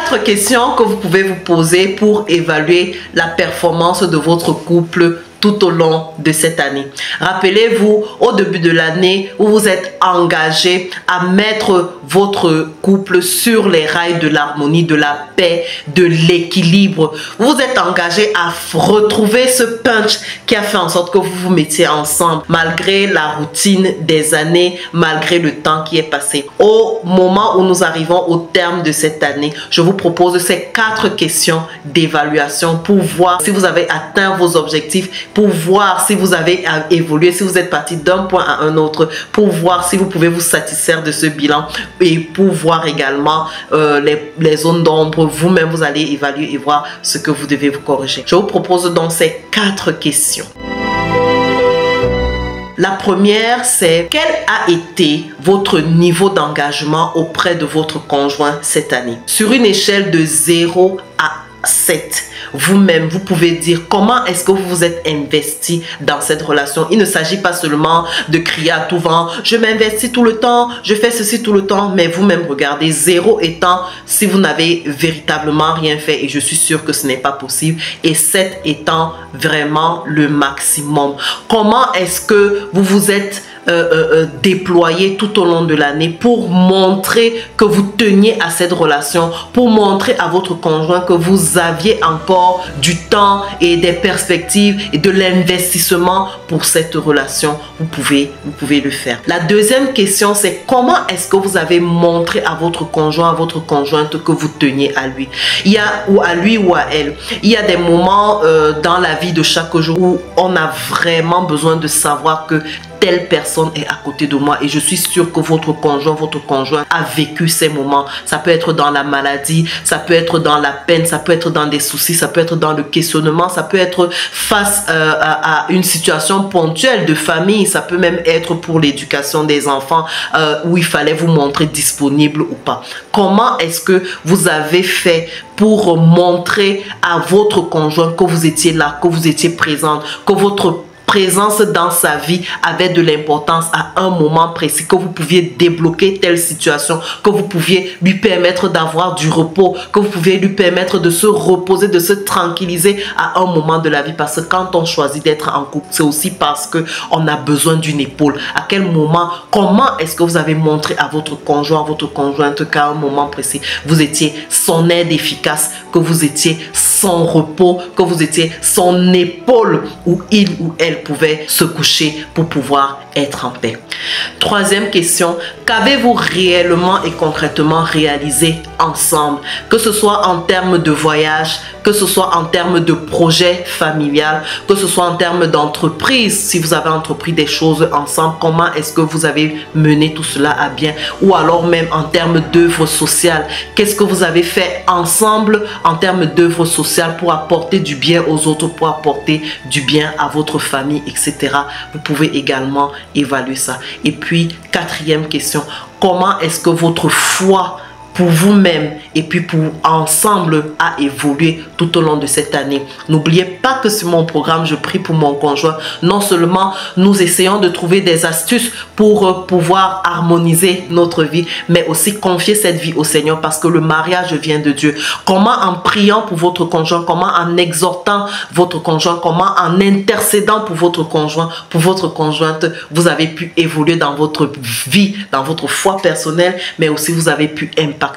4 questions que vous pouvez vous poser pour évaluer la performance de votre couple tout au long de cette année. Rappelez-vous, au début de l'année, vous vous êtes engagé à mettre votre couple sur les rails de l'harmonie, de la paix, de l'équilibre. Vous vous êtes engagé à retrouver ce punch qui a fait en sorte que vous vous mettiez ensemble malgré la routine des années, malgré le temps qui est passé. Au moment où nous arrivons au terme de cette année, je vous propose ces 4 questions d'évaluation pour voir si vous avez atteint vos objectifs, pour voir si vous avez évolué, si vous êtes parti d'un point à un autre, pour voir si vous pouvez vous satisfaire de ce bilan et pour voir également les zones d'ombre. Vous-même, vous allez évaluer et voir ce que vous devez vous corriger. Je vous propose donc ces 4 questions. La première, c'est quel a été votre niveau d'engagement auprès de votre conjoint cette année? Sur une échelle de 0 à 7, vous-même, vous pouvez dire comment est-ce que vous vous êtes investi dans cette relation. Il ne s'agit pas seulement de crier à tout vent, je m'investis tout le temps, je fais ceci tout le temps, mais vous-même regardez, 0 étant si vous n'avez véritablement rien fait, et je suis sûre que ce n'est pas possible, et 7 étant vraiment le maximum. Comment est-ce que vous vous êtes déployer tout au long de l'année pour montrer que vous teniez à cette relation, pour montrer à votre conjoint que vous aviez encore du temps et des perspectives et de l'investissement pour cette relation? Vous pouvez le faire. La deuxième question, c'est comment est-ce que vous avez montré à votre conjoint, à votre conjointe que vous teniez à lui? Il y a, ou à lui ou à elle, il y a des moments dans la vie de chaque jour où on a vraiment besoin de savoir que telle personne est à côté de moi, et je suis sûre que votre conjoint a vécu ces moments. Ça peut être dans la maladie, ça peut être dans la peine, ça peut être dans des soucis, ça peut être dans le questionnement, ça peut être face à une situation ponctuelle de famille, ça peut même être pour l'éducation des enfants où il fallait vous montrer disponible ou pas. Comment est-ce que vous avez fait pour montrer à votre conjoint que vous étiez là, que vous étiez présente, que votre présence dans sa vie avait de l'importance à un moment précis, que vous pouviez débloquer telle situation, que vous pouviez lui permettre d'avoir du repos, que vous pouviez lui permettre de se reposer, de se tranquilliser à un moment de la vie. Parce que quand on choisit d'être en couple, c'est aussi parce que on a besoin d'une épaule. À quel moment, comment est-ce que vous avez montré à votre conjoint, à votre conjointe qu'à un moment précis, vous étiez son aide efficace, que vous étiez son repos, que vous étiez son épaule où il ou elle pouvait se coucher pour pouvoir être en paix. Troisième question, qu'avez-vous réellement et concrètement réalisé ensemble? Que ce soit en termes de voyage, que ce soit en termes de projet familial, que ce soit en termes d'entreprise, si vous avez entrepris des choses ensemble, comment est-ce que vous avez mené tout cela à bien? Ou alors même en termes d'œuvres sociales, qu'est-ce que vous avez fait ensemble en termes d'œuvres sociales pour apporter du bien aux autres, pour apporter du bien à votre famille, etc. Vous pouvez également évaluer ça. Et puis, quatrième question, comment est-ce que votre foi pour vous-même et puis pour ensemble a évolué tout au long de cette année? N'oubliez pas que sur mon programme Je prie pour mon conjoint, non seulement nous essayons de trouver des astuces pour pouvoir harmoniser notre vie, mais aussi confier cette vie au Seigneur, parce que le mariage vient de Dieu. Comment en priant pour votre conjoint, comment en exhortant votre conjoint, comment en intercédant pour votre conjoint, pour votre conjointe, vous avez pu évoluer dans votre vie, dans votre foi personnelle, mais aussi vous avez pu impacter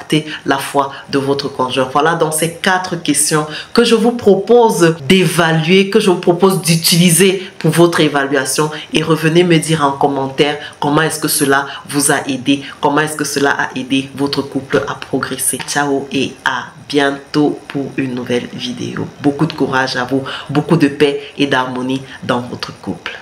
la foi de votre conjoint. Voilà donc ces 4 questions que je vous propose d'évaluer, que je vous propose d'utiliser pour votre évaluation, et revenez me dire en commentaire comment est-ce que cela vous a aidé, comment est-ce que cela a aidé votre couple à progresser. Ciao et à bientôt pour une nouvelle vidéo. Beaucoup de courage à vous, beaucoup de paix et d'harmonie dans votre couple.